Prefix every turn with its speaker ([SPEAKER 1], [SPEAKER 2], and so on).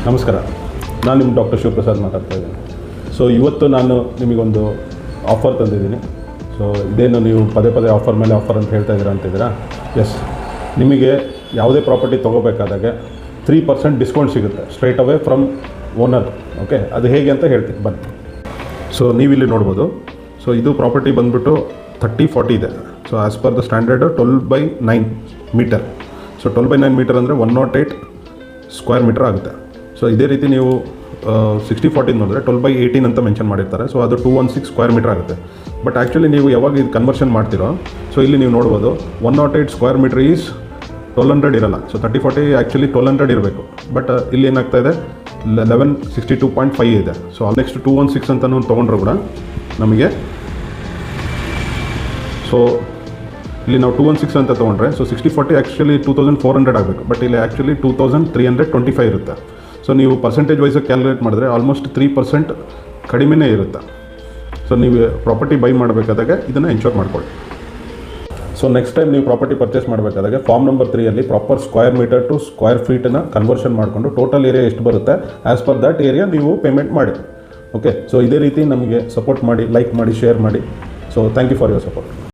[SPEAKER 1] ನಮಸ್ಕಾರ, ನಾನು ನಿಮ್ಮ ಡಾಕ್ಟರ್ ಶಿವಪ್ರಸಾದ್ ಮಾತಾಡ್ತಾ ಇದ್ದೀನಿ. ಸೊ ಇವತ್ತು ನಾನು ನಿಮಗೊಂದು ಆಫರ್ ತಂದಿದ್ದೀನಿ. ಸೊ ಇದೇನು ನೀವು ಪದೇ ಪದೇ ಆಫರ್ ಮೇಲೆ ಆಫರ್ ಅಂತ ಹೇಳ್ತಾ ಇದ್ದೀರಾ ಅಂತಿದ್ದೀರಾ? ಎಸ್, ನಿಮಗೆ ಯಾವುದೇ ಪ್ರಾಪರ್ಟಿ ತೊಗೋಬೇಕಾದಾಗೆ 3% ಡಿಸ್ಕೌಂಟ್ ಸಿಗುತ್ತೆ straight away from owner. Okay, ಅದು ಹೇಗೆ ಅಂತ ಹೇಳ್ತೀನಿ ಬನ್ನಿ. ಸೊ ನೀವಿಲ್ಲಿ ನೋಡ್ಬೋದು. ಸೊ ಇದು ಪ್ರಾಪರ್ಟಿ ಬಂದುಬಿಟ್ಟು 30-40 ಇದೆ. So as per the standard 12/9 metre. So 12/9 metre ಅಂದರೆ 108 ಸ್ಕ್ವೇರ್ ಮೀಟರ್ ಆಗುತ್ತೆ. ಸೊ ಇದೇ ರೀತಿ ನೀವು 60-40 ನೋಡಿದ್ರೆ 12/18 ಅಂತ ಮೆನ್ಷನ್ ಮಾಡಿರ್ತಾರೆ. ಸೊ ಅದು 216 ಸ್ಕ್ವೇರ್ ಮೀಟರ್ ಆಗುತ್ತೆ. ಬಟ್ ಆ್ಯಕ್ಚುಲಿ ನೀವು ಯಾವಾಗ ಇದು ಕನ್ವರ್ಷನ್ ಮಾಡ್ತೀರೋ, ಸೊ ಇಲ್ಲಿ ನೀವು ನೋಡ್ಬೋದು 108 ಸ್ಕ್ವೇರ್ ಮೀಟರ್ ಈಸ್ 1200 ಇರಲ್ಲ. ಸೊ 30-40 ಆ್ಯಕ್ಚುಲಿ 1200 ಇರಬೇಕು. ಬಟ್ ಇಲ್ಲಿ ಏನಾಗ್ತಾ ಇದೆ 1162.5 ಇದೆ. ಸೊ ನೆಕ್ಸ್ಟ್ 216 ಅಂತ ತೊಗೊಂಡ್ರು ಕೂಡ ನಮಗೆ, ಸೊ ಇಲ್ಲಿ ನಾವು 216 ಅಂತ ತೊಗೊಂಡ್ರೆ, ಸೊ 60-40 ಆ್ಯಕ್ಚುಲಿ 2400 ಆಗಬೇಕು. ಬಟ್ ಇಲ್ಲಿ ಆ್ಯಕ್ಚುಲಿ 2325 ಇರುತ್ತೆ. ಸೊ ನೀವು ಪರ್ಸೆಂಟೇಜ್ ವೈಸಾಗಿ ಕ್ಯಾಲ್ಕುಲೇಟ್ ಮಾಡಿದ್ರೆ ಆಲ್ಮೋಸ್ಟ್ 3% ಕಡಿಮೆನೇ ಇರುತ್ತೆ. ಸೊ ನೀವು ಪ್ರಾಪರ್ಟಿ ಬೈ ಮಾಡಬೇಕಾದಾಗ ಇದನ್ನು ಎನ್ಶೋರ್ ಮಾಡ್ಕೊಳ್ಳಿ. ಸೊ ನೆಕ್ಸ್ಟ್ ಟೈಮ್ ನೀವು ಪ್ರಾಪರ್ಟಿ ಪರ್ಚೇಸ್ ಮಾಡಬೇಕಾದಾಗ form number 3 proper square meter to square ಫೀಟನ್ನು ಕನ್ವರ್ಷನ್ ಮಾಡಿಕೊಂಡು ಟೋಟಲ್ ಏರಿಯಾ ಎಷ್ಟು ಬರುತ್ತೆ ಆ್ಯಸ್ ಪರ್ ದ್ಯಾಟ್ ಏರಿಯಾ ನೀವು ಪೇಮೆಂಟ್ ಮಾಡಿ. ಓಕೆ, ಸೊ ಇದೇ ರೀತಿ ನಮಗೆ ಸಪೋರ್ಟ್ ಮಾಡಿ, ಲೈಕ್ ಮಾಡಿ, ಶೇರ್ ಮಾಡಿ. So thank you for your support.